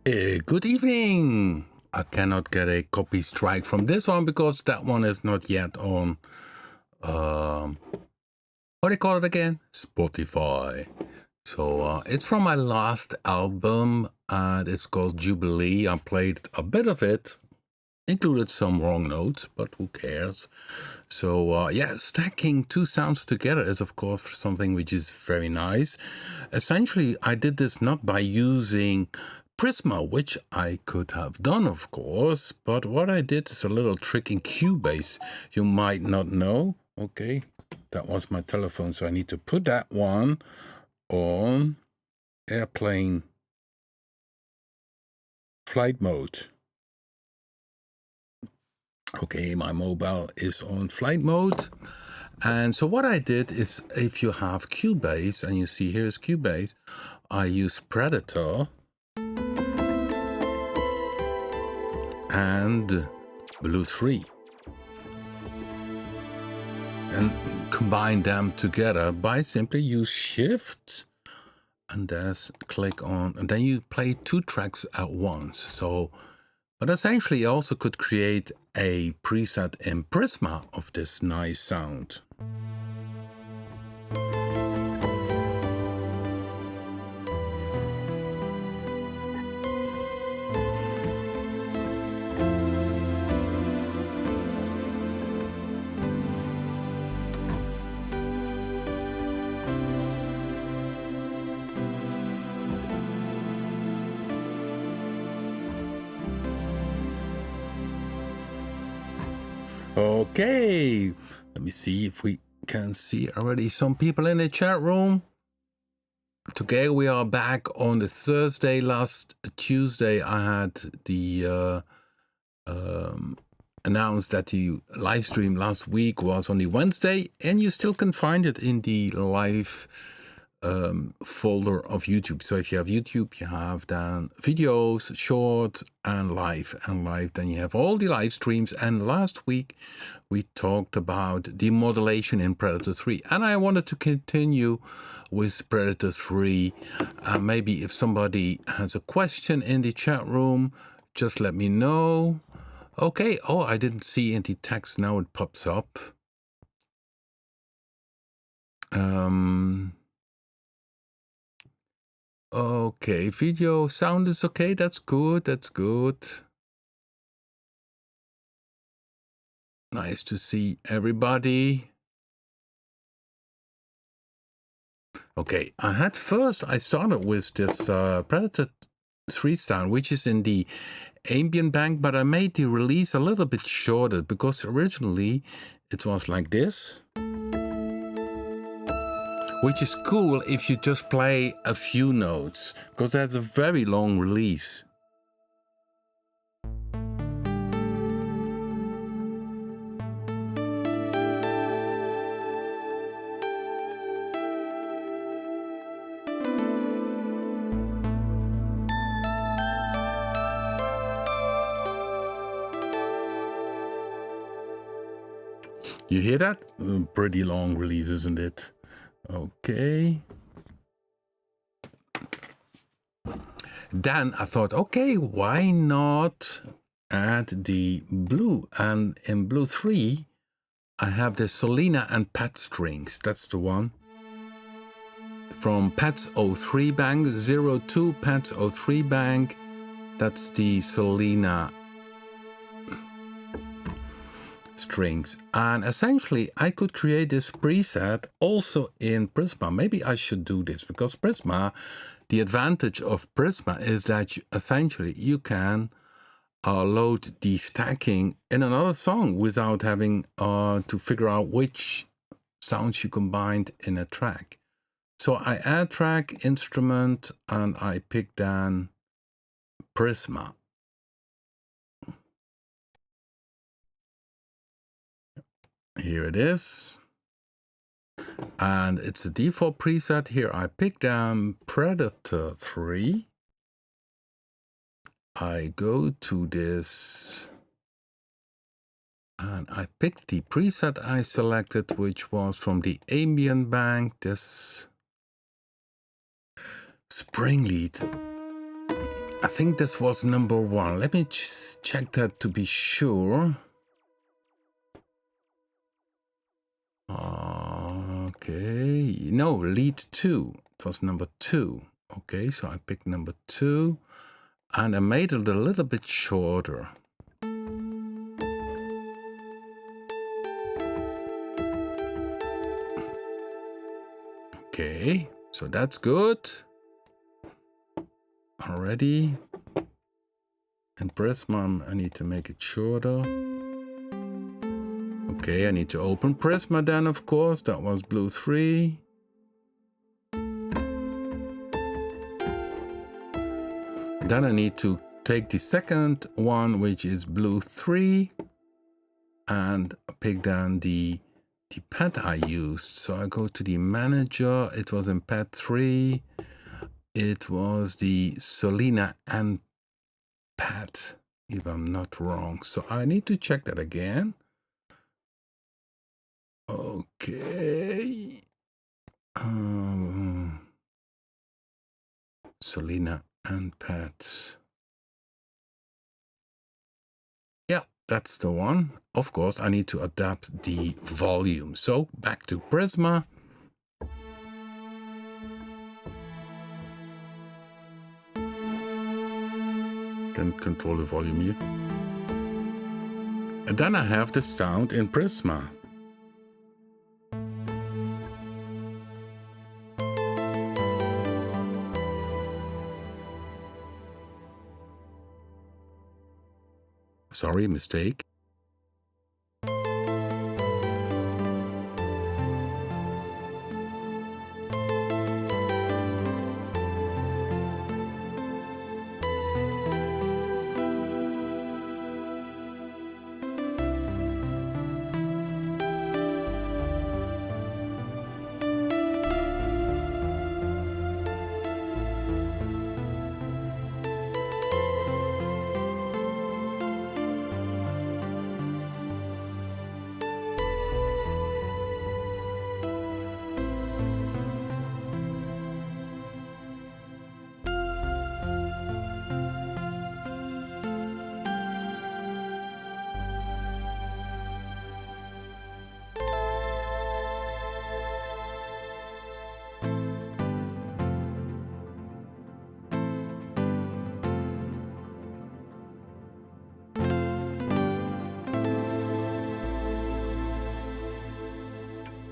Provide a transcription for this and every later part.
Good evening. I cannot get a copy strike from this one because that one is not yet on, what do you call it again? Spotify. So it's from my last album and it's called Jubilee. I played a bit of it, included some wrong notes, but who cares? So yeah, stacking two sounds together is of course something which is very nice. Essentially, I did this not by using Prisma, which I could have done, of course, but what I did is a little trick in Cubase you might not know. Okay, that was my telephone, so I need to put that one on airplane flight mode. Okay, my mobile is on flight mode. And so what I did is, if you have Cubase, and you see here's Cubase, I use Predator and Blue 3 and combine them together by simply use Shift and just click on, and then you play two tracks at once. So, but essentially you also could create a preset in Prisma of this nice sound. Okay, let me see if we can see already some people in the chat room. Today we are back on the Thursday. Last Tuesday I had the announced that the live stream last week was on the Wednesday, and you still can find it in the live folder of YouTube. So if you have YouTube, you have then videos, short, and live. And live, then you have all the live streams. And last week we talked about the modulation in Predator-3, and I wanted to continue with Predator-3. Maybe if somebody has a question in the chat room, just let me know. Okay, oh, I didn't see any text, now it pops up. Okay, video sound is okay, that's good, that's good. Nice to see everybody. Okay, I started with this Predator-3 sound, which is in the Ambient bank, but I made the release a little bit shorter because originally it was like this. Which is cool if you just play a few notes, because that's a very long release. You hear that? Pretty long release, isn't it? Okay. Then I thought, okay, why not add the blue? And in Blue 3, I have the Solina and Pat strings. That's the one. From Pat's 03 bank, 02 Pat's 03 bank. That's the Solina strings. And essentially I could create this preset also in Prisma. Maybe I should do this because Prisma, the advantage of Prisma is that essentially you can load the stacking in another song without having to figure out which sounds you combined in a track. So I add track, instrument, and I pick then Prisma. Here it is. And it's the default preset. Here I pick down Predator-3. I go to this and I picked the preset I selected, which was from the Ambient bank, this spring lead. I think this was number 1. Let me check that to be sure. Okay, no, lead 2. It was number 2. Okay, so I picked number 2 and I made it a little bit shorter. Okay, so that's good. Already. And Prisma, I need to make it shorter. Okay, I need to open Prisma then, of course. That was blue 3. Then I need to take the second one, which is blue 3, and pick down the pad I used. So I go to the manager. It was in pad 3. It was the Solina and pad, if I'm not wrong. So I need to check that again. Okay. Solina and pad. Yeah, that's the one. Of course, I need to adapt the volume. So back to Prisma. Can control the volume here. And then I have the sound in Prisma. Sorry, mistake.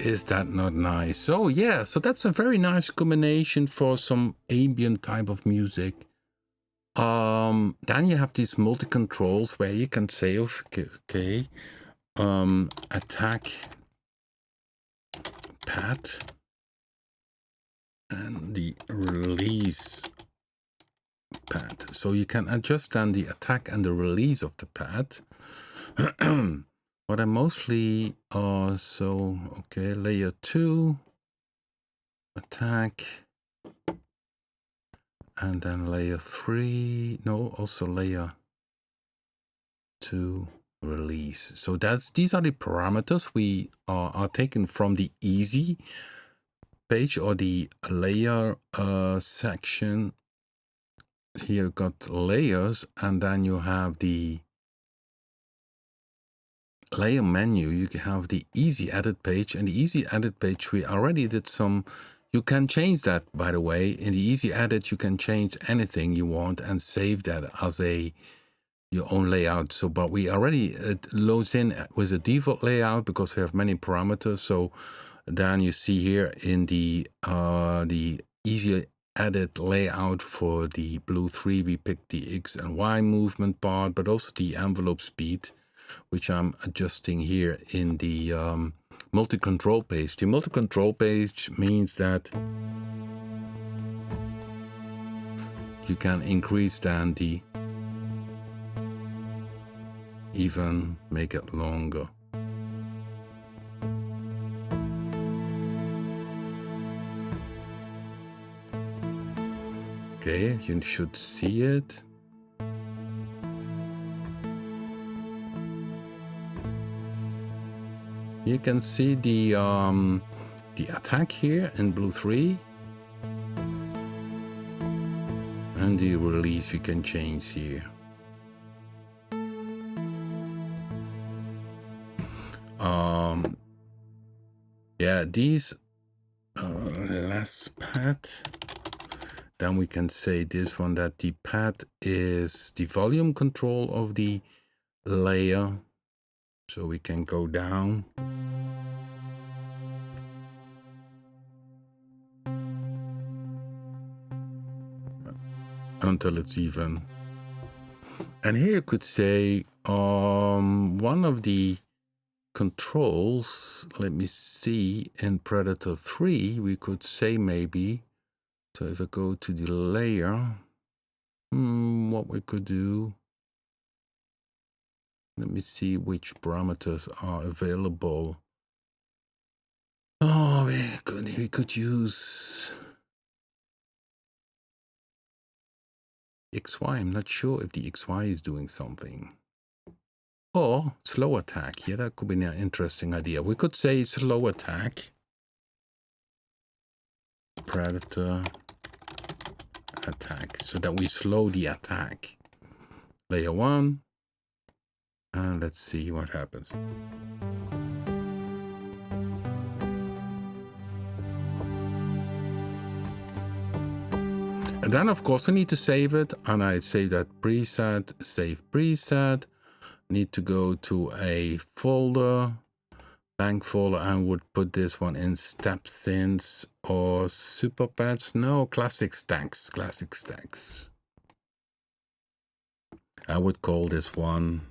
Is that not nice? So yeah, so that's a very nice combination for some ambient type of music. Then you have these multi-controls where you can say, okay, attack pad and the release pad. So you can adjust then the attack and the release of the pad. What I mostly okay, layer 2, attack, and then layer 3, no, also layer 2, release. So these are the parameters we are taken from the easy page or the layer section. Here you got layers, and then you have the layer menu. You have the easy edit page, and the easy edit page we already did some. You can change that, by the way. In the easy edit you can change anything you want and save that as your own layout. So but we already it loads in with a default layout because we have many parameters. So then you see here in the easy edit layout for the blue 3 we picked the X and Y movement part, but also the envelope speed, which I'm adjusting here in the multi-control page. The multi-control page means that you can increase then the, even make it longer. Okay, you should see it. You can see the attack here in blue 3, and And the release we can change here. Yeah, these less pad. Then we can say this one, that the pad is the volume control of the layer. So we can go down. Until it's even. And here you could say one of the controls, let me see, in Predator-3 we could say maybe, so if I go to the layer, what we could do, let me see which parameters are available. Oh, we could use XY. I'm not sure if the XY is doing something. Or slow attack. Yeah, that could be an interesting idea. We could say slow attack. Predator attack. So that we slow the attack. Layer 1. And let's see what happens. And then of course I need to save it. And I save that preset, save preset. Need to go to a folder, bank folder, and would put this one in step synths or super pads. No, classic stacks, classic stacks. I would call this one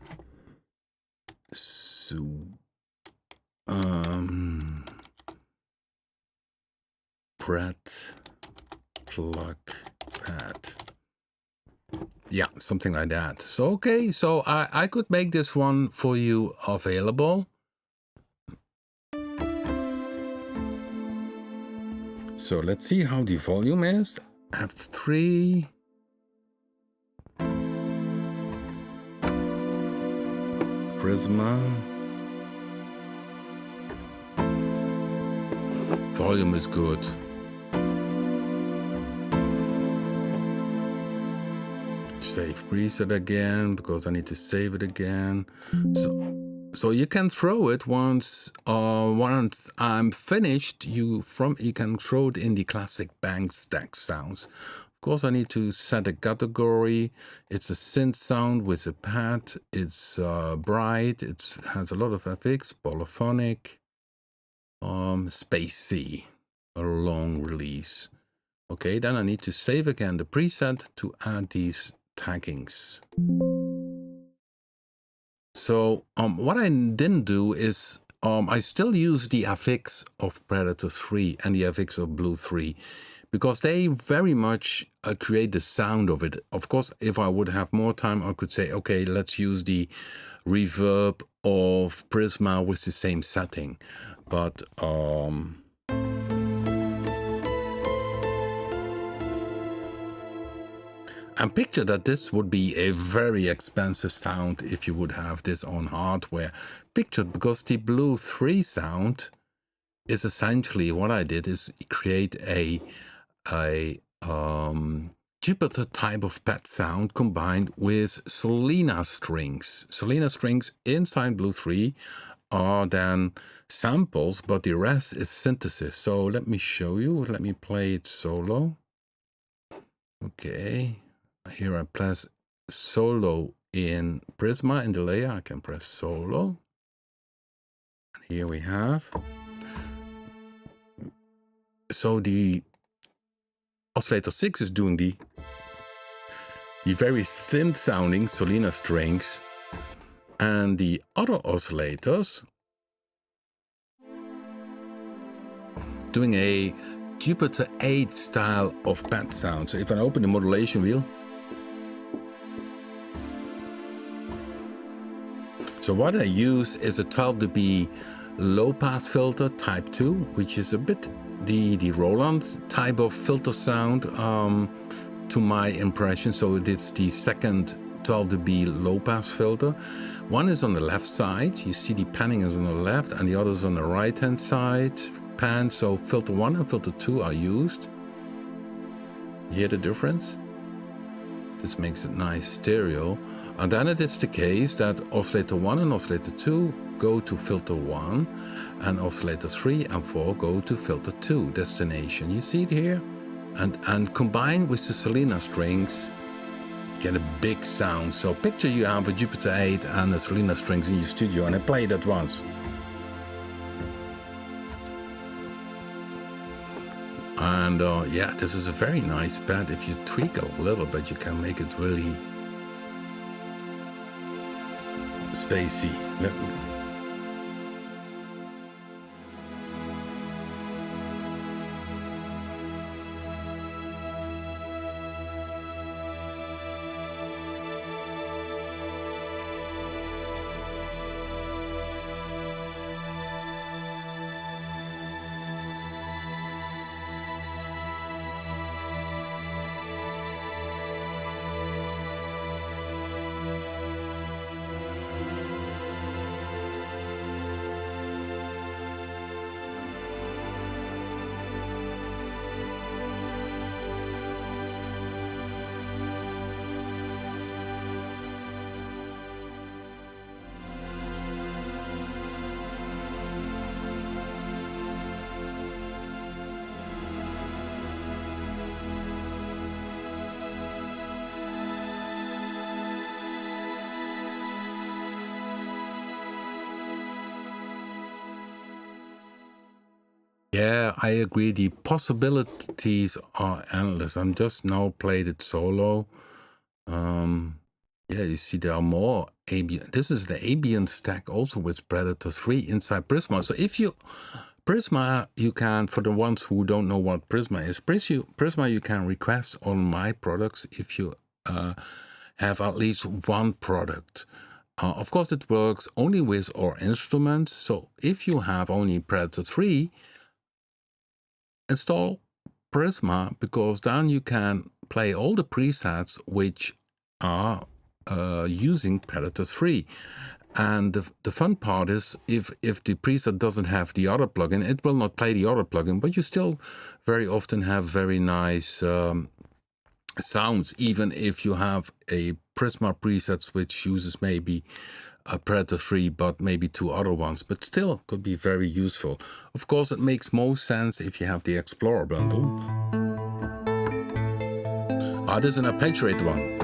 Pret plug pad. Yeah, something like that. So, okay, so I could make this one for you available. So let's see how the volume is. F3. Prisma. Volume is good. Save preset again because I need to save it again. So you can throw it once I'm finished. You can throw it in the classic bank stack sounds. Of course, I need to set a category. It's a synth sound with a pad. It's bright. It has a lot of FX, polyphonic, spacey, a long release. Okay, then I need to save again the preset to add these taggings. So what I didn't do is I still use the FX of Predator-3 and the FX of Blue 3 because they very much create the sound of it. Of course, if I would have more time, I could say, okay, let's use the reverb of Prisma with the same setting. But and picture that this would be a very expensive sound if you would have this on hardware. Picture, because the Blue 3 sound is essentially what I did is create a Jupiter type of pad sound combined with Solina strings. Solina strings inside Blue 3 are then samples, but the rest is synthesis. So let me show you. Let me play it solo. Okay. Here I press solo in Prisma in the layer. I can press solo. And here we have. So the oscillator 6 is doing the very thin sounding Solina strings, and the other oscillators doing a Jupiter 8 style of pad sound. So if I open the modulation wheel, so what I use is a 12 dB low pass filter type 2, which is a bit the Roland type of filter sound to my impression. So it's the second 12 dB low pass filter. One is on the left side. You see the panning is on the left and the other is on the right hand side pan. So filter 1 and filter 2 are used. You hear the difference? This makes it nice stereo. And then it is the case that oscillator 1 and oscillator 2 go to filter 1, and oscillator 3 and 4 go to filter 2 destination. You see it here? And combined with the Selena strings, you get a big sound. So picture you have a Jupiter 8 and the Selena strings in your studio, and I play it at once. And yeah, this is a very nice pad. If you tweak a little bit, you can make it really spacey. Yeah, I agree. The possibilities are endless. I'm just now played it solo. Yeah, you see there are more ambient. This is the ambient stack also with Predator-3 inside Prisma. So if you Prisma, you can, for the ones who don't know what Prisma is, Prisma you can request on my products if you have at least one product. Of course, it works only with our instruments. So if you have only Predator-3, install Prisma, because then you can play all the presets which are using Predator-3. And the fun part is if the preset doesn't have the other plugin, it will not play the other plugin, but you still very often have very nice sounds, even if you have a Prisma presets which uses maybe a Predator-3 but maybe two other ones, but still could be very useful. Of course, it makes most sense if you have the Explorer bundle. This is an arpeggiated one.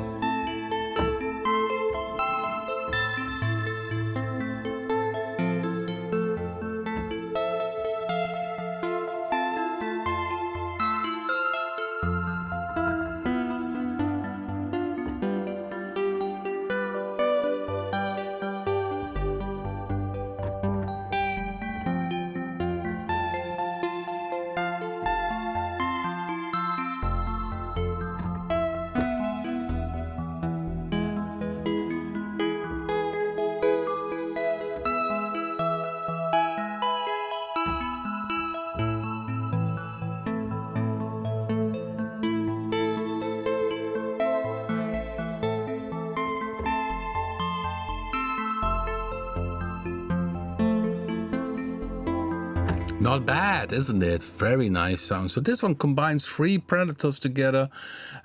Not bad, isn't it? Very nice sound. So this one combines three Predators together,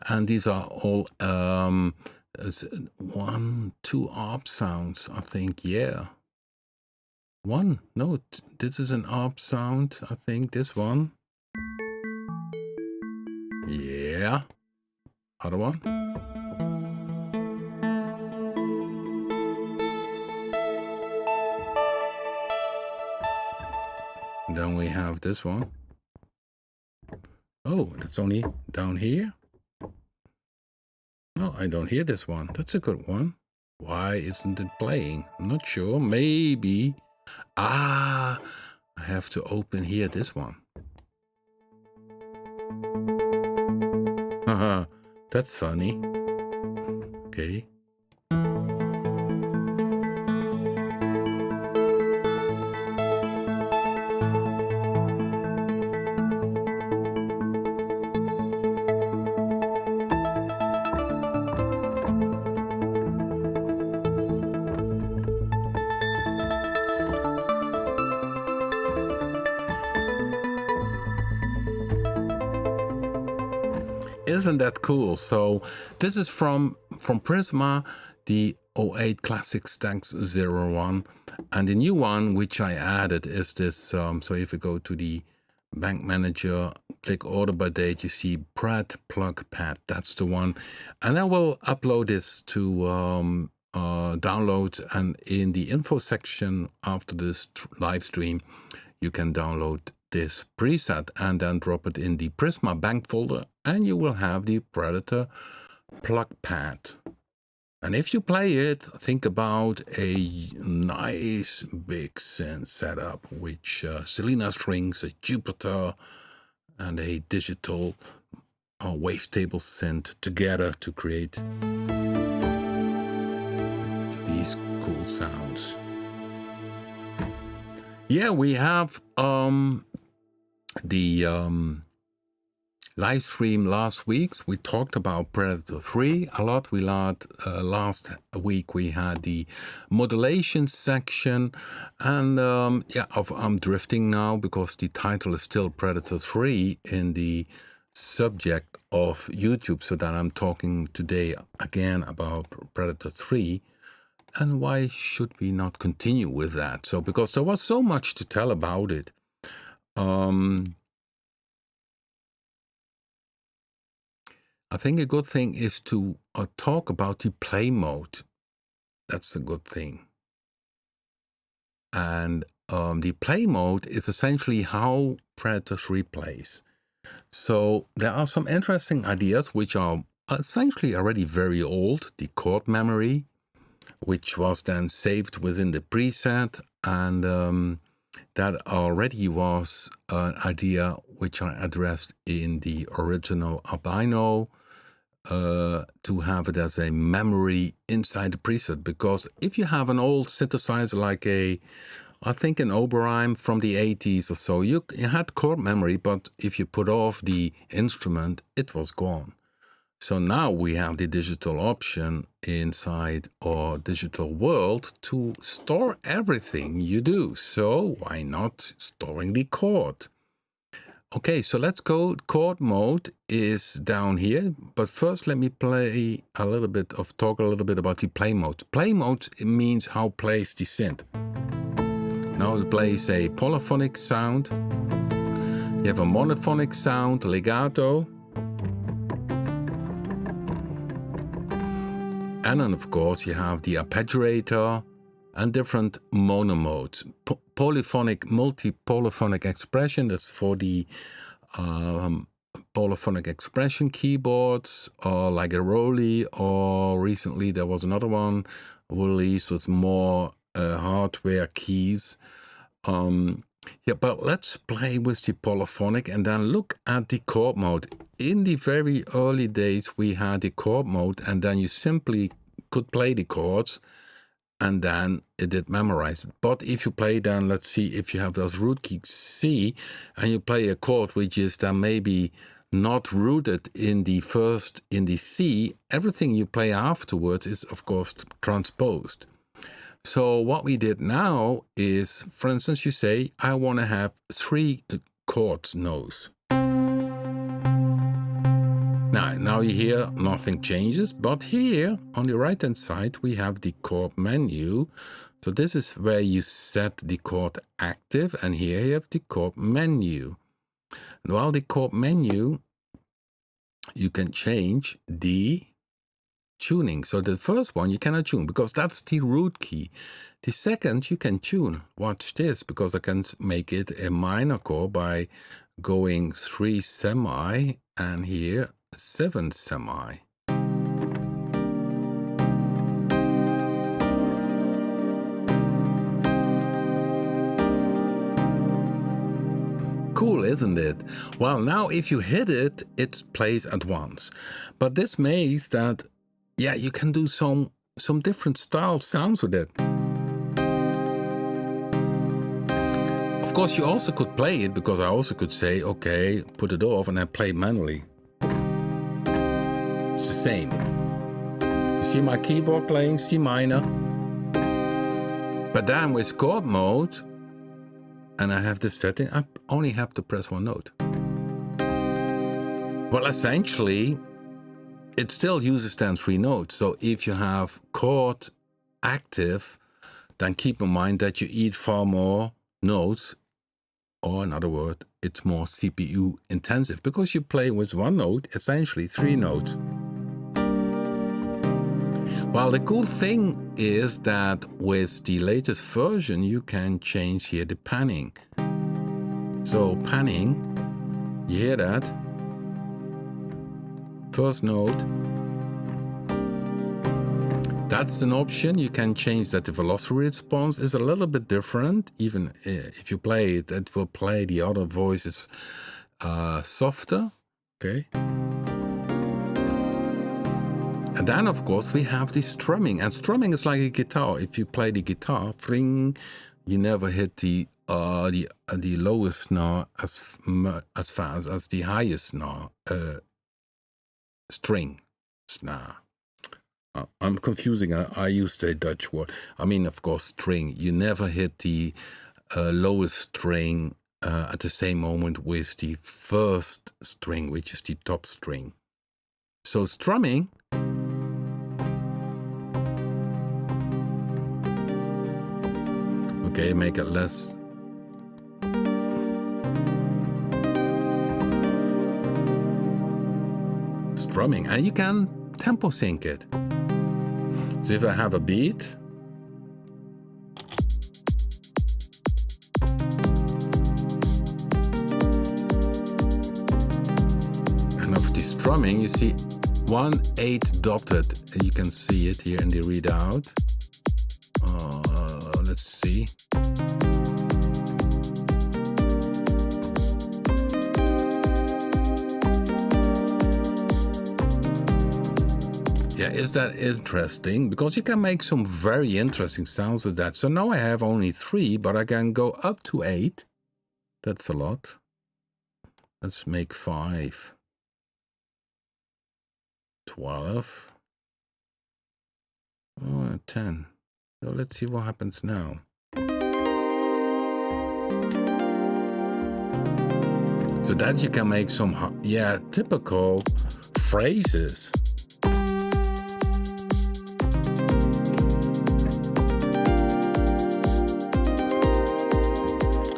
and these are all 1, 2 ARP sounds, I think. Yeah, one. No, this is an ARP sound. I think this one. Yeah, other one. Then we have this one. Oh, it's only down here. No, I don't hear this one. That's a good one. Why isn't it playing? I'm not sure. Maybe. I have to open here this one. Haha, that's funny. Okay. isn't that cool? So this is from Prisma, the 08 Classic Stacks 01, and the new one which I added is this. So if you go to the Bank Manager, click Order by Date, you see Prat Plug Pad. That's the one, and I will upload this to download. And in the info section after this live stream, you can download this preset and then drop it in the Prisma Bank folder, and you will have the Predator plug pad. And if you play it, think about a nice big synth setup, which Selena strings, a Jupiter, and a digital wavetable synth together to create these cool sounds. Yeah, we have the live stream last week. We talked about Predator-3 a lot. Last week we had the modulation section, and yeah, I'm drifting now because the title is still Predator-3 in the subject of YouTube, so that I'm talking today again about Predator-3. And why should we not continue with that? So because there was so much to tell about it. I think a good thing is to talk about the play mode. That's a good thing. And the play mode is essentially how Predator-3 plays. So there are some interesting ideas which are essentially already very old. The chord memory, which was then saved within the preset, and that already was an idea which I addressed in the original Albino, to have it as a memory inside the preset. Because if you have an old synthesizer like I think an Oberheim from the 80s or so, you had chord memory, but if you put off the instrument, it was gone. So now we have the digital option inside our digital world to store everything you do. So why not storing the chord? Okay, so let's go. Chord mode is down here, but first let me talk a little bit about the play mode. Play mode means how plays the synth. Now it plays a polyphonic sound. You have a monophonic sound, legato. And then, of course, you have the arpeggiator and different mono modes. Polyphonic, multi-polyphonic expression, that's for the polyphonic expression keyboards, or like a Roly, or recently there was another one released with more hardware keys. Yeah, but let's play with the polyphonic and then look at the chord mode. In the very early days, we had the chord mode, and then you simply could play the chords, and then it did memorize it. But if you play then, let's see, if you have this root key C, and you play a chord which is then maybe not rooted in the C, everything you play afterwards is, of course, transposed. So what we did now is, for instance, you say, I want to have 3 chords notes. Now you hear nothing changes, but here on the right hand side we have the chord menu. So this is where you set the chord active, and here you have the chord menu. And while the chord menu, you can change the tuning. So the first one you cannot tune because that's the root key. The second you can tune. Watch this, because I can make it a minor chord by going 3 semi and here 7 semi. Cool, isn't it? Well, now if you hit it, it plays at once. But this means that, yeah, you can do some different style sounds with it. Of course, you also could play it, because I also could say, okay, put it off and then play manually. It's the same. You see my keyboard playing C minor. But then with chord mode, and I have this setting, I only have to press one note. Well, essentially, it still uses then 3 notes. So if you have chord active, then keep in mind that you eat far more notes, or in other words, it's more CPU intensive because you play with 1 note, essentially 3 notes. Well, the cool thing is that with the latest version, you can change here the panning. So panning, you hear that? First note. That's an option. You can change that the velocity response is a little bit different. Even if you play it, it will play the other voices softer. Okay. And then, of course, we have the strumming. And strumming is like a guitar. If you play the guitar, fling, you never hit the lowest snare as fast as the highest snare, string snare. I'm confusing. I used a Dutch word. I mean, of course, string. You never hit the lowest string at the same moment with the first string, which is the top string. So strumming. Okay, make it less. Strumming, and you can tempo sync it. So if I have a beat, and of the strumming, you see 1/8 dotted, and you can see it here in the readout. Let's see. Yeah, is that interesting? Because you can make some very interesting sounds with that. So now I have only 3, but I can go up to 8. That's a lot. Let's make 5. 12. 10. So let's see what happens now. So that you can make some, typical phrases.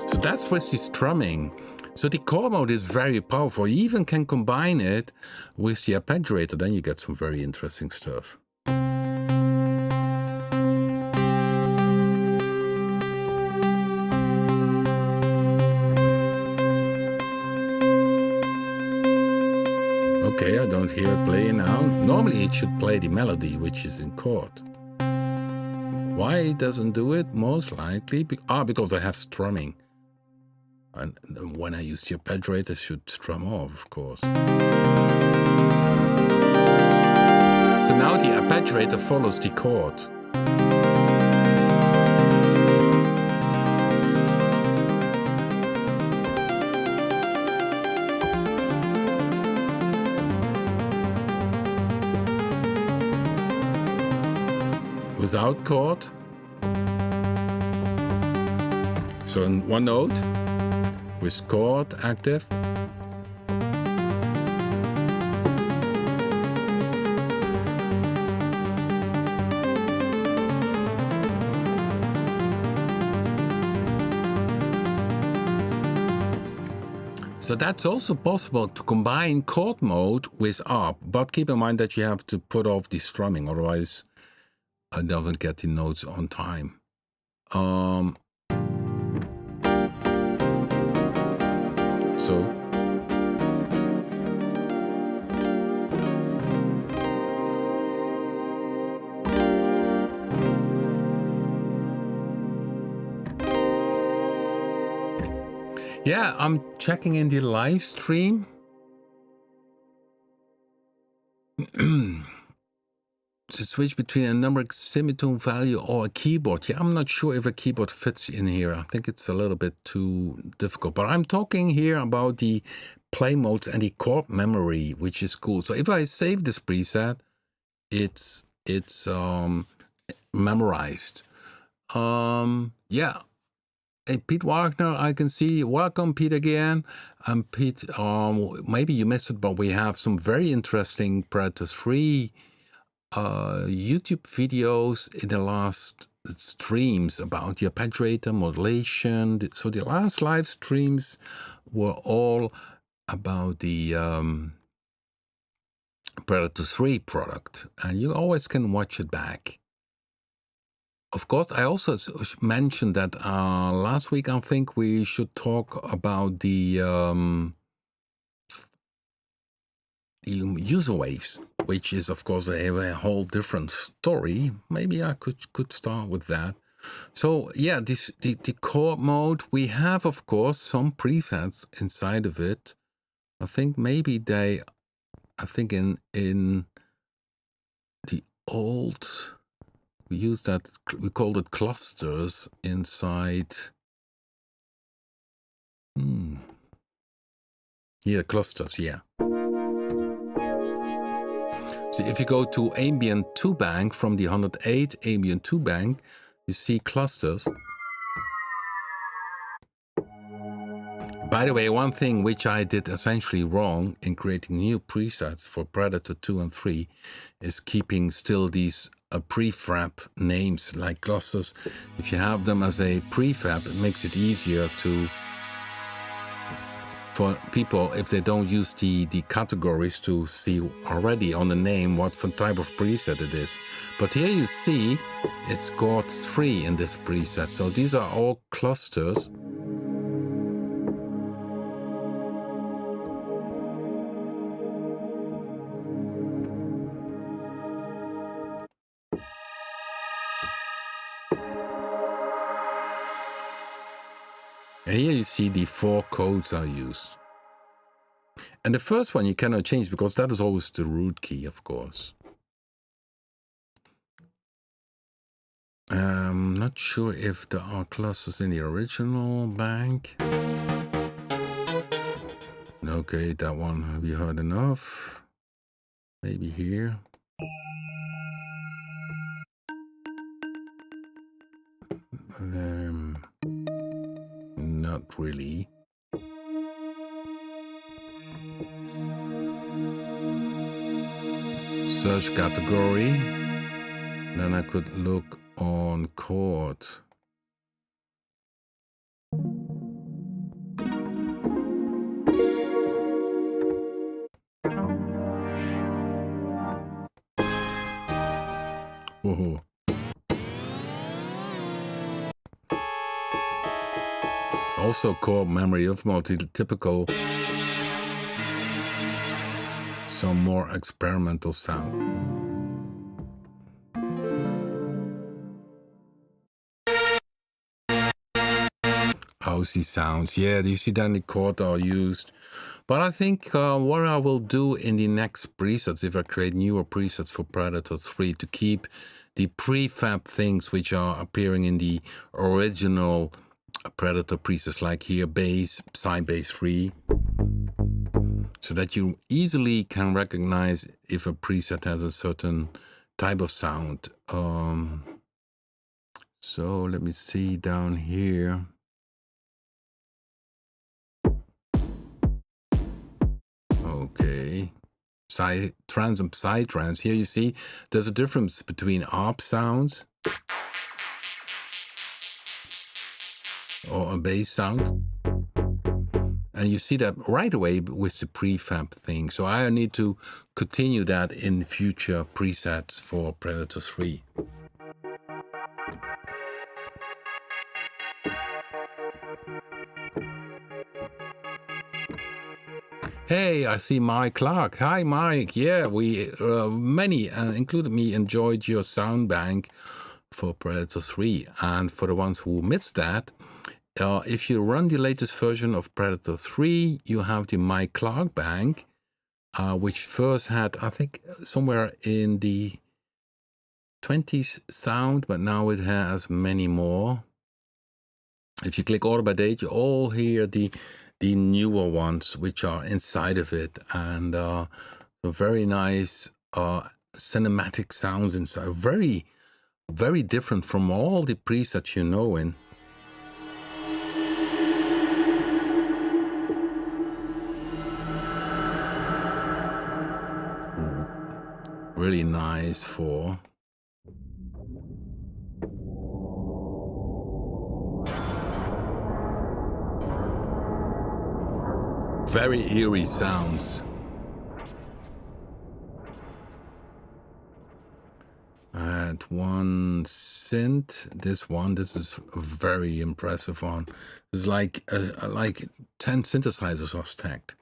So that's with the strumming. So the chord mode is very powerful. You even can combine it with the arpeggiator, then you get some very interesting stuff. Okay, I don't hear it playing now. Normally it should play the melody, which is in chord. Why it doesn't do it? Most likely, because I have strumming. And when I use the arpeggiator, it should strum off, of course. So now the arpeggiator follows the chord. Without chord. So in 1 note with chord active. So that's also possible to combine chord mode with ARP, but keep in mind that you have to put off the strumming, otherwise it doesn't get the notes on time. Yeah, I'm checking in the live stream. To switch between a numeric semitone value or a keyboard. Yeah, I'm not sure if a keyboard fits in here. I think it's a little bit too difficult. But I'm talking here about the play modes and the chord memory, which is cool. So if I save this preset, it's memorized. Yeah. Hey, Pete Wagner, I can see. Welcome, Pete, again. Pete, maybe you missed it, but we have some very interesting Predator-3 YouTube videos in the last streams about the arpeggiator modulation. So the last live streams were all about the Predator-3 product, and you always can watch it back. Of course, I also mentioned that last week I think we should talk about the user waves, which is of course a whole different story. Maybe I could start with that. So yeah, the chord mode, we have of course some presets inside of it. I think maybe in the old, we use that, we called it clusters inside. Yeah, clusters, yeah. So if you go to Ambient 2 bank from the 108 Ambient 2 bank, you see clusters. By the way, one thing which I did essentially wrong in creating new presets for Predator 2 and 3 is keeping still these prefab names like clusters. If you have them as a prefab, it makes it easier for people, if they don't use the categories, to see already on the name what type of preset it is. But here you see it's got 3 in this preset. So these are all clusters. And here you see the 4 codes I use. And the first one you cannot change because that is always the root key, of course. I'm not sure if there are clusters in the original bank. Okay, that one have you heard enough? Maybe here. Not really. Search category. Then I could look on Chord. Whoa. Also chord memory of multi-typical, some more experimental sound. Housey sounds, yeah, you see then the chords are used. But I think what I will do in the next presets, if I create newer presets for Predator 3, to keep the prefab things which are appearing in the original Predator presets, like here bass, side bass 3, so that you easily can recognize if a preset has a certain type of sound. So let me see down here. Okay, side trans and side trans. Here you see there's a difference between ARP sounds or a bass sound. And you see that right away with the prefab thing. So I need to continue that in future presets for Predator 3. Hey, I see Mike Clark. Hi, Mike. Yeah, we many, including me, enjoyed your sound bank for Predator 3. And for the ones who missed that, if you run the latest version of Predator 3, you have the Mike Clark bank, which first had, I think, somewhere in the 20s sound, but now it has many more. If you click order by date, you all hear the newer ones which are inside of it, and very nice cinematic sounds inside. Very, very different from all the presets you know in. really nice for very eerie sounds. I had one synth. This is a very impressive one. It's like 10 synthesizers are stacked.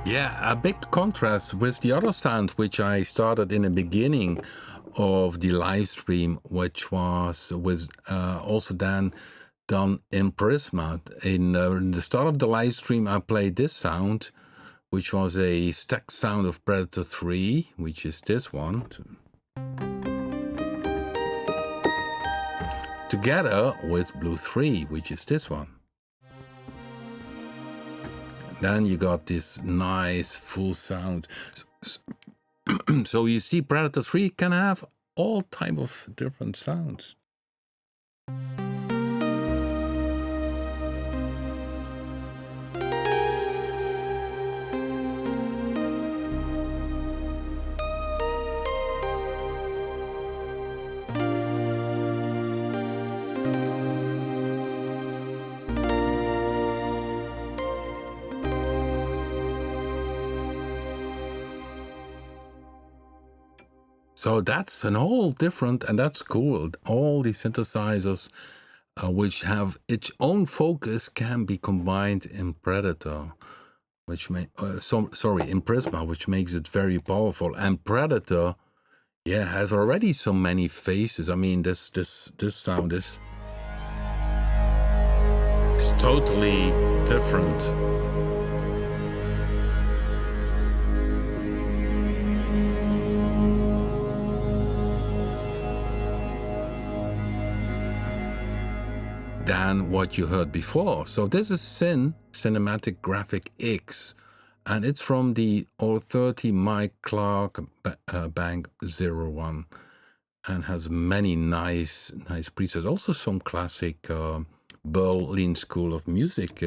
Yeah, a big contrast with the other sound which I started in the beginning of the live stream, which was with also then done in Prisma. In the start of the live stream, I played this sound, which was a stacked sound of Predator-3, which is this one, together with Blue 3, which is this one. Then you got this nice full sound. So you see, Predator-3 can have all type of different sounds. So that's an whole different, and that's cool. All these synthesizers, which have its own focus, can be combined in Predator, which in Prisma, which makes it very powerful. And Predator, yeah, has already so many faces. I mean, this sound is totally different. Than what you heard before. So this is Cinematic Graphic X, and it's from the 030 Mike Clark Bank 01, and has many nice presets. Also some classic Berlin School of Music.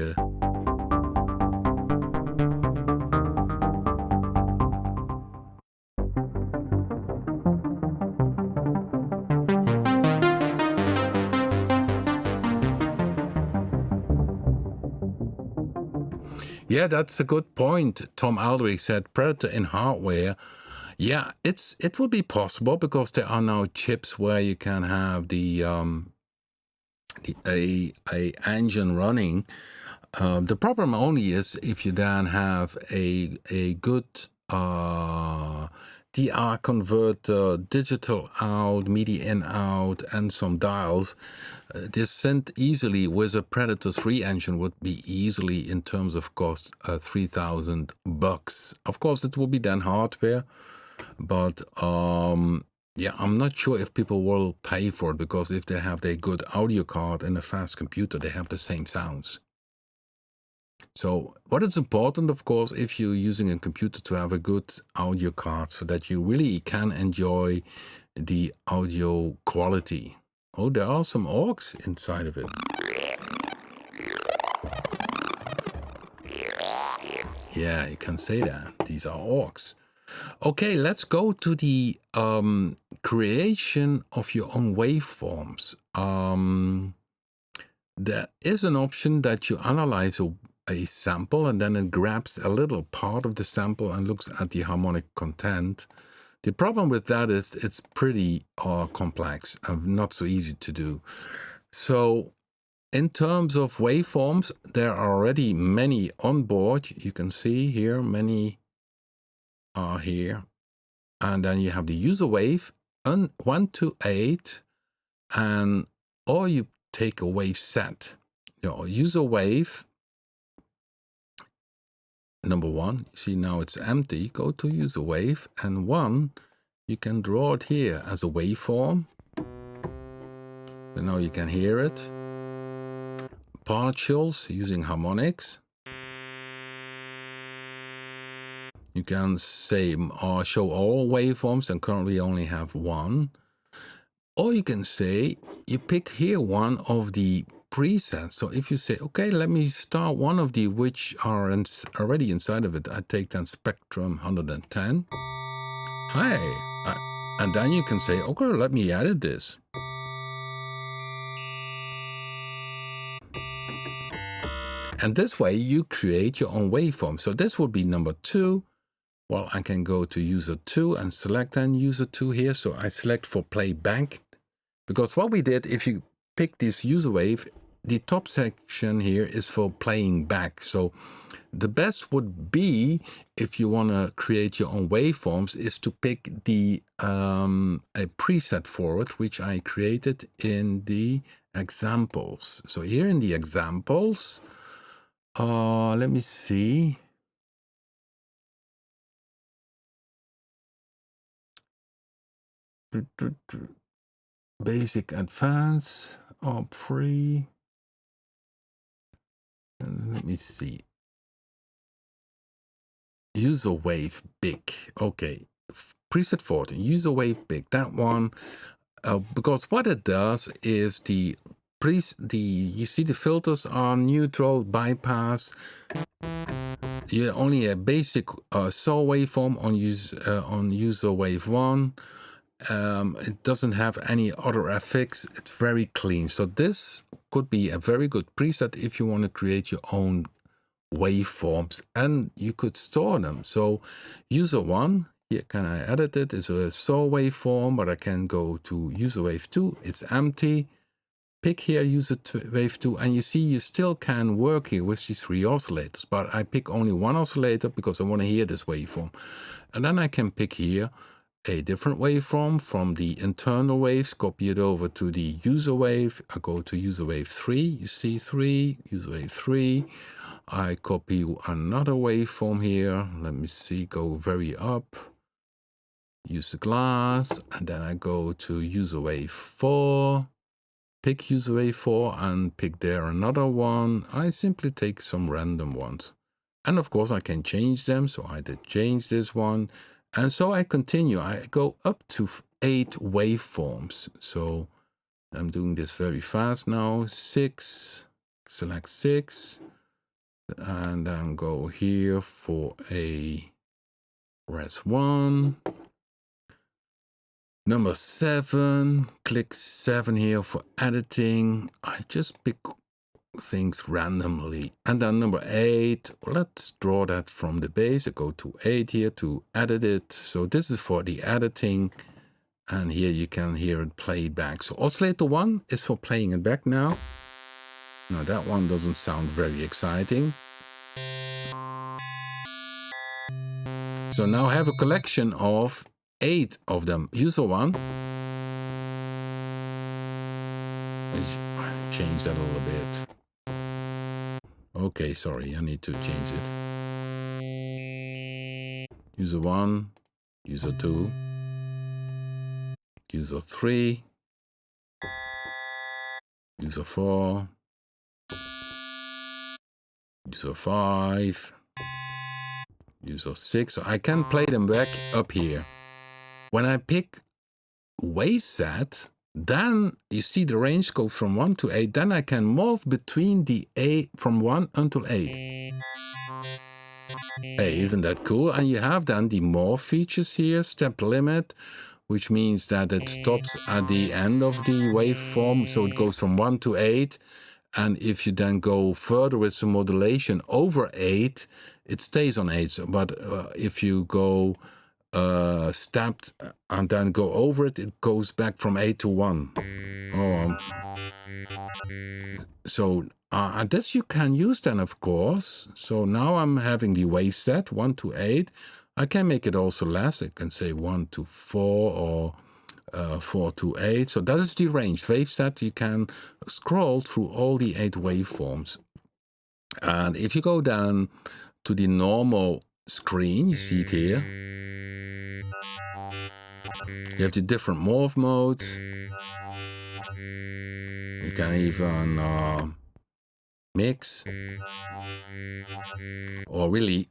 Yeah, that's a good point. Tom Aldrich said Predator in hardware. Yeah, it will be possible because there are now chips where you can have the engine running. The problem only is if you then have a good DR converter, digital out, MIDI in out, and some dials. This sent easily with a Predator-3 engine would be easily, in terms of cost, $3,000. Of course, it will be then hardware, but yeah, I'm not sure if people will pay for it, because if they have their good audio card and a fast computer, they have the same sounds. So what is important, of course, if you're using a computer, to have a good audio card so that you really can enjoy the audio quality. Oh, there are some orcs inside of it. Yeah, you can say that. These are orcs. Okay, let's go to the creation of your own waveforms. There is an option that you analyze a sample, and then it grabs a little part of the sample and looks at the harmonic content. The problem with that is it's pretty complex and not so easy to do. So in terms of waveforms, there are already many on board. You can see here, many are here. And then you have the user wave, 1 to 8, and or you take a wave set. User wave number 1, you see now it's empty. Go to user wave, and 1, you can draw it here as a waveform. So now you can hear it. Partials using harmonics. You can say or show all waveforms, and currently only have 1. Or you can say you pick here one of the presets. So if you say, okay, let me start one of the which are already inside of it. I take then Spectrum 110. And then you can say, okay, let me edit this. And this way you create your own waveform. So this would be number 2. Well, I can go to user 2 and select then user 2 here. So I select for playback, because what we did, if you pick this user wave, the top section here is for playing back. So the best would be, if you want to create your own waveforms, is to pick the a preset for it, which I created in the examples. So here in the examples, let me see. Basic, advanced, or free. And let me see. User wave big. Okay. Preset 14. User wave big. That one. Because what it does is you see the filters are neutral, bypass. You only a basic saw waveform on user wave 1. It doesn't have any other effects. It's very clean. So this could be a very good preset if you want to create your own waveforms, and you could store them. So user 1, here can I edit it? It's a saw waveform, but I can go to user wave 2. It's empty. Pick here user wave 2, and you see you still can work here with these 3 oscillators, but I pick only 1 oscillator because I want to hear this waveform. And then I can pick here a different waveform from the internal waves, copy it over to the user wave. I go to user wave 3, you see 3, user wave 3. I copy another waveform here. Let me see, go very up. Use the glass, and then I go to user wave 4. Pick user wave 4 and pick there another one. I simply take some random ones. And of course I can change them. So I did change this one. And so I continue. I go up to 8 waveforms. So I'm doing this very fast now. 6, select 6. And then go here for a res 1. Number 7, click 7 here for editing. I just pick things randomly. And then number 8, let's draw that from the base. I go to 8 here to edit it. So this is for the editing. And here you can hear it play back. So oscillator 1 is for playing it back now. Now that one doesn't sound very exciting. So now I have a collection of 8 of them. User 1. Change that a little bit. Okay, sorry, I need to change it. User 1, user 2, user 3, user 4, user 5, user 6. So I can play them back up here. When I pick wave set, then you see the range go from 1 to 8. Then I can morph between the 8 from 1 until 8. Hey, isn't that cool? And you have then the morph features here, step limit, which means that it stops at the end of the waveform. So it goes from 1 to 8. And if you then go further with some modulation over 8, it stays on 8. So, but if you go stepped and then go over it, it goes back from 8 to 1. So this you can use then, of course. So now I'm having the wave set 1 to 8. I can make it also less. I can say 1 to 4 or 4 to 8. So that is the range. Wave set, you can scroll through all the 8 waveforms. And if you go down to the normal screen, you see it here. You have the different morph modes. You can even mix or really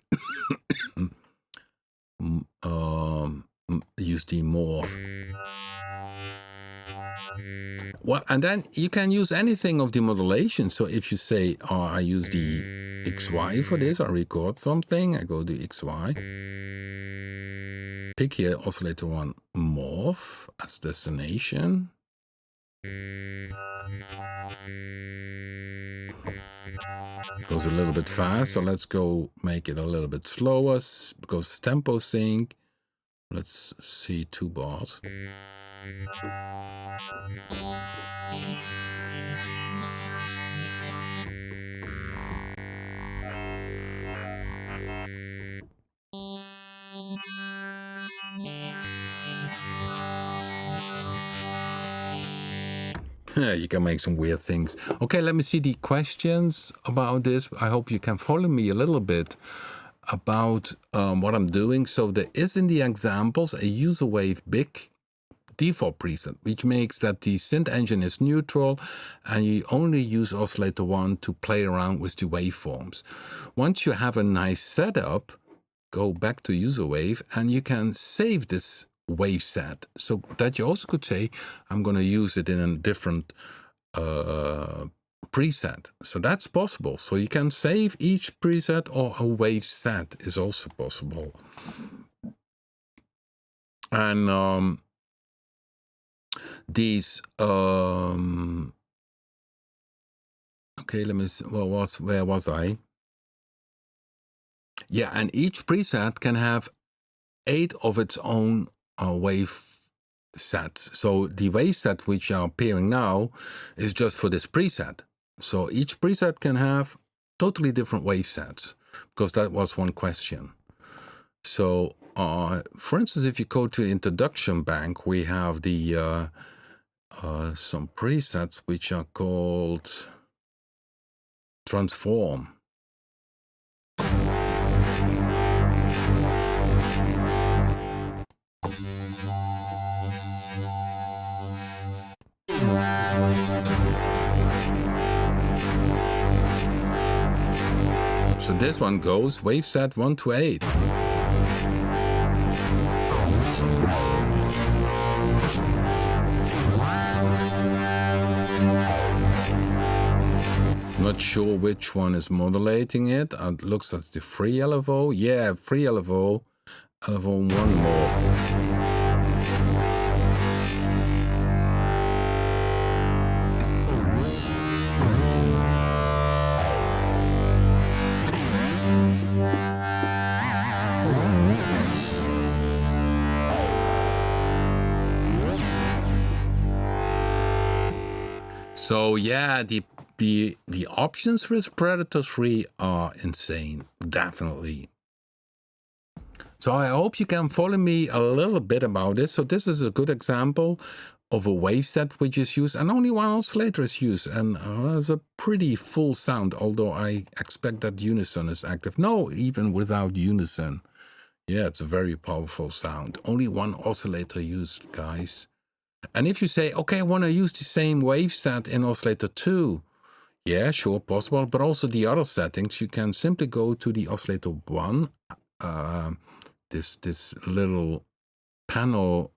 use the morph. Well, and then you can use anything of the modulation. So if you say, oh, I use the XY for this, I record something, I go to XY. Pick here oscillator 1 morph as destination. Goes a little bit fast, so let's go make it a little bit slower because tempo sync. Let's see 2 bars. You can make some weird things. Okay, let me see the questions about this. I hope you can follow me a little bit about what I'm doing. So there is in the examples a user wave big default preset, which makes that the synth engine is neutral and you only use oscillator 1 to play around with the waveforms. Once you have a nice setup, go back to user wave and you can save this wave set so that you also could say, I'm going to use it in a different preset. So that's possible. So you can save each preset, or a wave set is also possible. And these okay, let me see. Well, where was I? Yeah, and each preset can have 8 of its own wave sets. So the wave set which are appearing now is just for this preset. So each preset can have totally different wave sets, because that was one question. So for instance, if you go to the introduction bank, we have the some presets which are called transform. So this one goes wave set 1 to 8. Not sure which one is modulating it. It looks like the free LFO. Yeah, free LFO. LFO 1 more. So yeah, the options with Predator-3 are insane, definitely. So I hope you can follow me a little bit about this. So this is a good example of a wave set which is used, and only one oscillator is used, and it's a pretty full sound, although I expect that unison is active. No, even without unison. Yeah, it's a very powerful sound. Only one oscillator used, guys. And if you say, okay, I want to use the same wave set in oscillator 2, yeah, sure, possible. But also the other settings, you can simply go to the oscillator 1, this little panel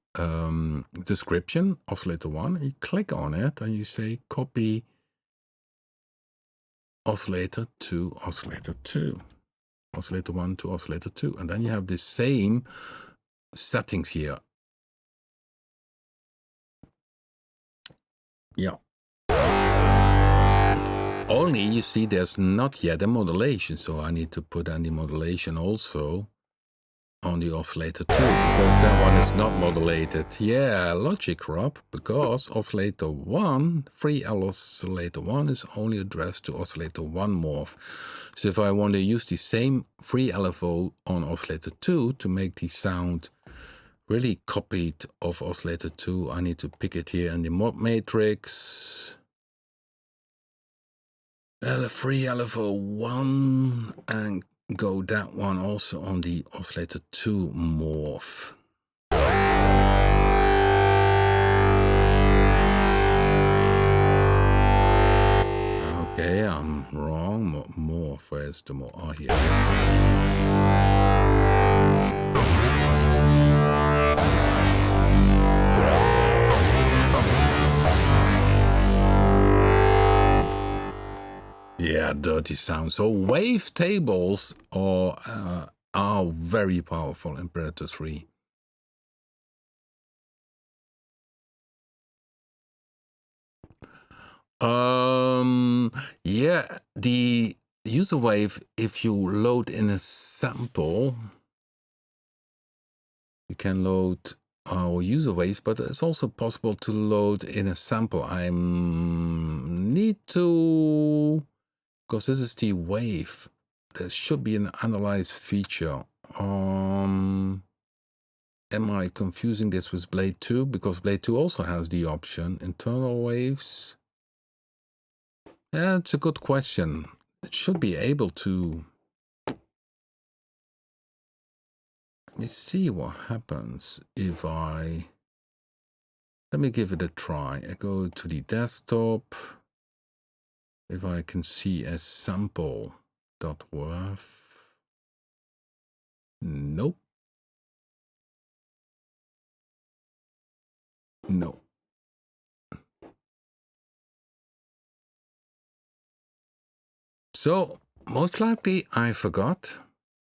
description, oscillator 1. You click on it and you say copy oscillator to oscillator 2, oscillator 1 to oscillator 2. And then you have the same settings here. Yeah. Only you see there's not yet a modulation, so I need to put in the modulation also on the oscillator 2, because that one is not modulated. Yeah, logic, Rob, because oscillator 1, free oscillator 1 is only addressed to oscillator 1 morph. So if I want to use the same free LFO on oscillator 2 to make the sound really copied of oscillator 2, I need to pick it here in the mod matrix. Free LFO 1 and go that one also on the oscillator 2 morph. Okay, I'm wrong. Morph, where's the morph? Oh, here. Yeah, dirty sound. So wave tables are very powerful in Predator-3. Yeah, the user wave, if you load in a sample, you can load user waves, but it's also possible to load in a sample. I need to, because this is the wave, there should be an analyze feature. Am I confusing this with Blade 2? Because Blade 2 also has the option internal waves. Yeah, it's a good question. It should be able to. Let me see what happens if I. Let me give it a try. I go to the desktop. If I can see a sample.wav. Nope. No. So most likely I forgot.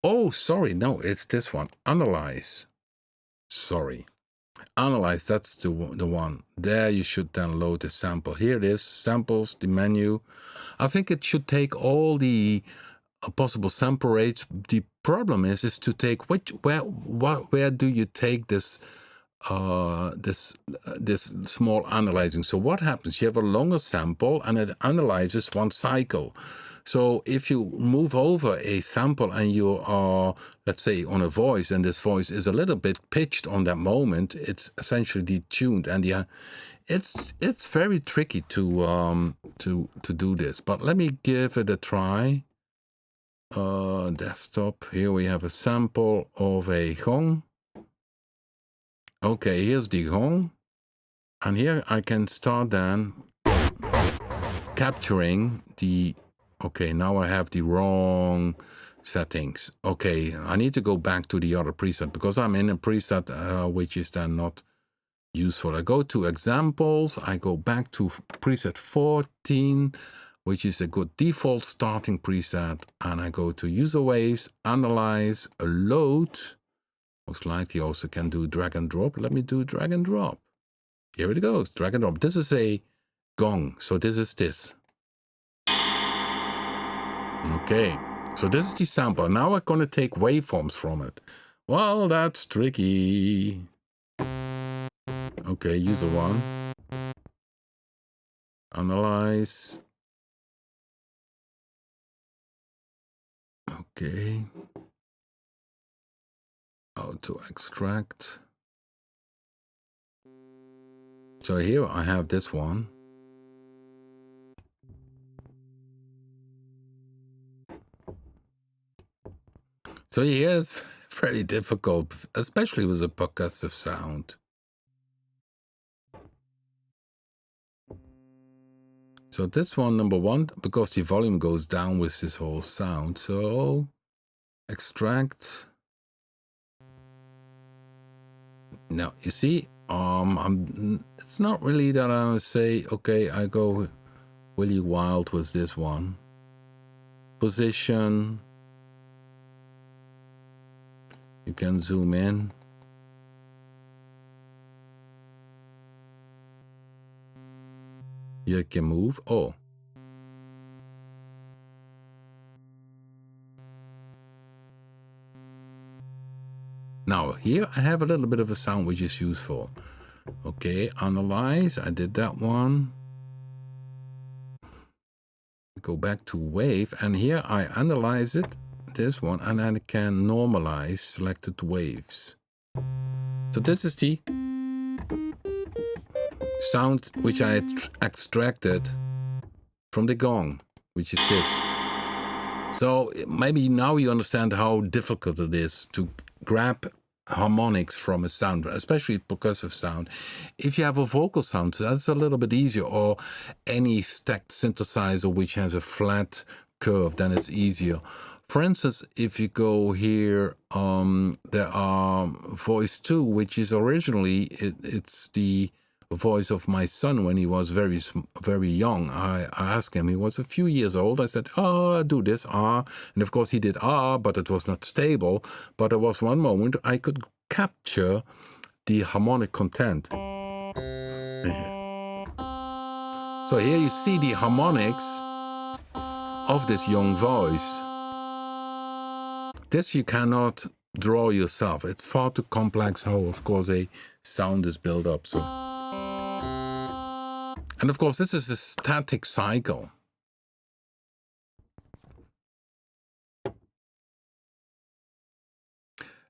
Oh, sorry. No, it's this one. Analyze. Sorry. Analyze, that's the one. There you should then load the sample. Here it is, samples, the menu. I think it should take all the possible sample rates. The problem is to take where do you take this this small analyzing? So what happens? You have a longer sample and it analyzes one cycle. So if you move over a sample and you are, let's say, on a voice, and this voice is a little bit pitched on that moment, it's essentially detuned, and it's very tricky to do this. But let me give it a try. Desktop. Here we have a sample of a gong. Okay, here's the gong, and here I can start then capturing the. Okay, now I have the wrong settings. Okay, I need to go back to the other preset because I'm in a preset which is then not useful. I go to examples, I go back to preset 14, which is a good default starting preset, and I go to user waves, analyze, load. Most likely also can do drag and drop. Let me do drag and drop. Here it goes, drag and drop. This is a gong, so this is this. Okay, so this is the sample. Now we're going to take waveforms from it. Well, that's tricky. Okay, user one. Analyze. Okay. Auto extract. So here I have this one. So yeah, it's very difficult, especially with a percussive sound. So this one, number one, because the volume goes down with this whole sound. So extract. Now you see, it's not really that I say, okay, I go really wild with this one. Position. You can zoom in. You can move. Oh. Now here I have a little bit of a sound which is useful. Okay, analyze. I did that one. Go back to wave, and here I analyze it. This one, and I can normalize selected waves. So this is the sound which I extracted from the gong, which is this. So maybe now you understand how difficult it is to grab harmonics from a sound, especially percussive sound. If you have a vocal sound, that's a little bit easier, or any stacked synthesizer which has a flat curve, then it's easier. For instance, if you go here, there are voice 2, which is originally, it's the voice of my son when he was very young. I asked him, he was a few years old. I said, do this, and of course he did but it was not stable. But there was one moment I could capture the harmonic content. So here you see the harmonics of this young voice. This you cannot draw yourself. It's far too complex how, of course, a sound is built up. So. And of course, this is a static cycle.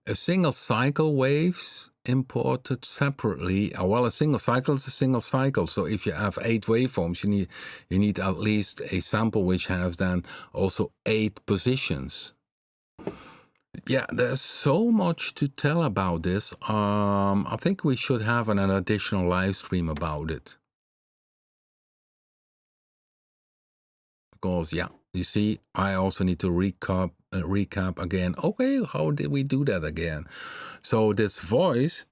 A single cycle waves imported separately. Well, a single cycle is a single cycle. So if you have 8 waveforms, you need at least a sample which has then also 8 positions. Yeah, there's so much to tell about this. I think we should have an additional live stream about it. Because, yeah, you see, I also need to recap again. Okay, how did we do that again? So this voice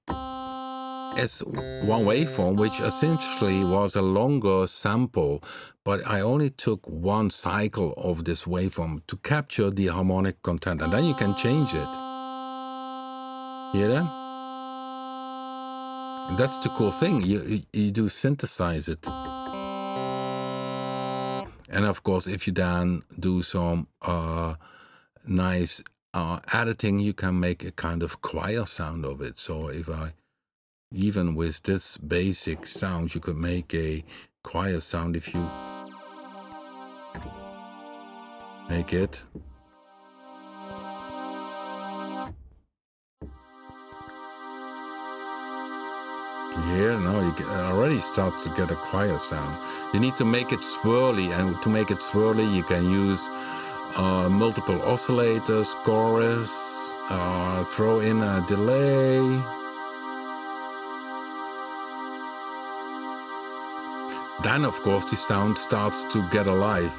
is one waveform, which essentially was a longer sample, but I only took one cycle of this waveform to capture the harmonic content, and then you can change it. Hear that? And that's the cool thing. You do synthesize it. And of course, if you then do some nice editing, you can make a kind of choir sound of it. So if even with this basic sound, you could make a choir sound if you make it. Here, now you already start to get a choir sound. You need to make it swirly, and to make it swirly, you can use multiple oscillators, chorus, throw in a delay. Then, of course, the sound starts to get alive.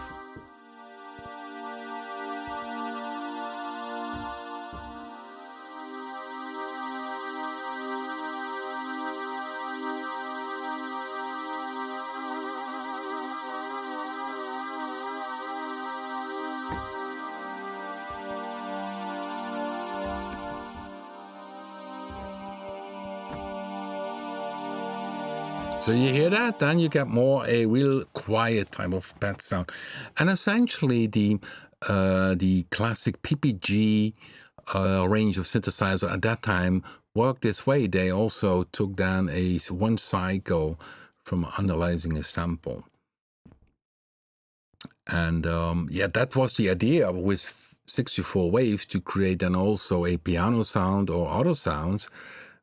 So you hear that? Then you get more a real quiet type of pad sound. And essentially the classic PPG range of synthesizer at that time worked this way. They also took down one cycle from analyzing a sample. And yeah, that was the idea with 64 waves to create then also a piano sound or other sounds.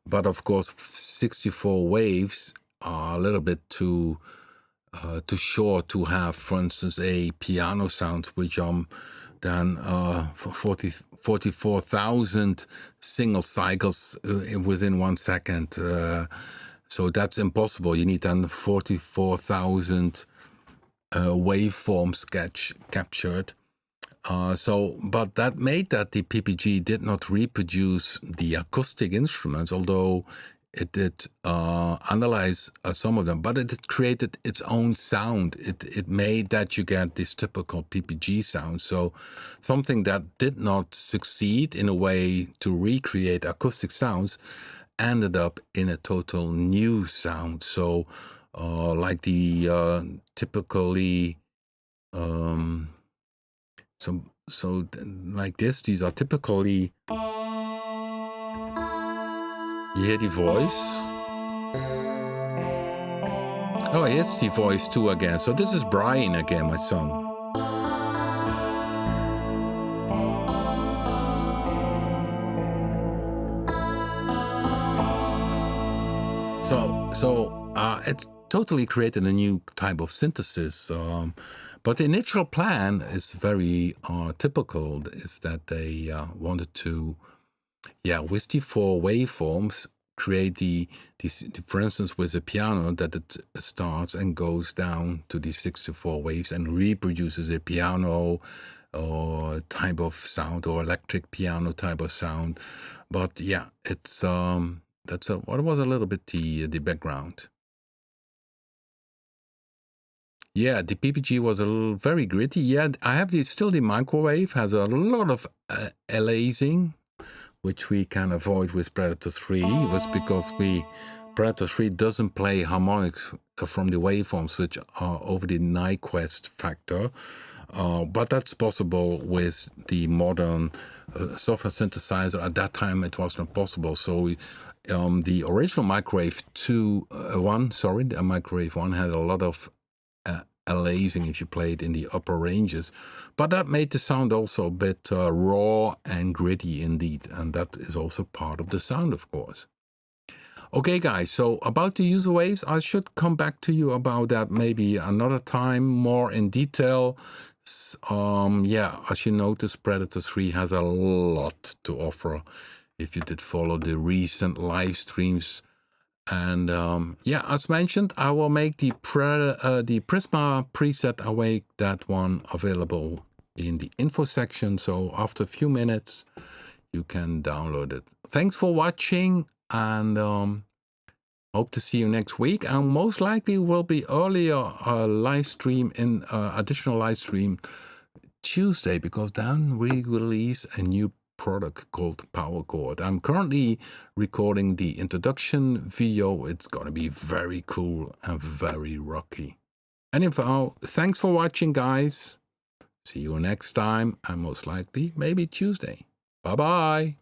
But of course, 64 waves are a little bit too short to have, for instance, a piano sound, which then 44,000 single cycles within 1 second. So that's impossible. You need then 44,000 waveforms captured. But that made that the PPG did not reproduce the acoustic instruments, although it did analyze some of them, but it created its own sound. It made that you get this typical PPG sound. So something that did not succeed in a way to recreate acoustic sounds ended up in a total new sound. So like the typically so like this, these are typically, you hear the voice. Oh, it's the voice too again. So this is Brian again, my son. So it totally created a new type of synthesis. But the initial plan is very typical, is that they wanted to, with the 4 waveforms, create for instance, with a piano, that it starts and goes down to the 64 waves and reproduces a piano or type of sound or electric piano type of sound. But yeah, it's that's what was a little bit the background. Yeah, the PPG was a little very gritty. Yeah, I have still the microwave has a lot of aliasing, which we can avoid with Predator-3, was because Predator-3 doesn't play harmonics from the waveforms, which are over the Nyquist factor. But that's possible with the modern software synthesizer. At that time, it was not possible. So the original Microwave 1, the Microwave 1 had a lot of aliasing if you play it in the upper ranges, but that made the sound also a bit raw and gritty indeed, and that is also part of the sound, of course. Okay guys, so about the user waves, I should come back to you about that maybe another time, more in detail. As you notice, Predator-3 has a lot to offer if you did follow the recent live streams. And as mentioned, I will make the Prisma preset awake, that one available in the info section. So after a few minutes, you can download it. Thanks for watching, and hope to see you next week. And most likely will be earlier live stream in additional live stream Tuesday, because then we release a new product called Power Chord. I'm currently recording the introduction video. It's gonna be very cool and very rocky. Anyhow, thanks for watching, guys. See you next time, and most likely maybe Tuesday. Bye bye.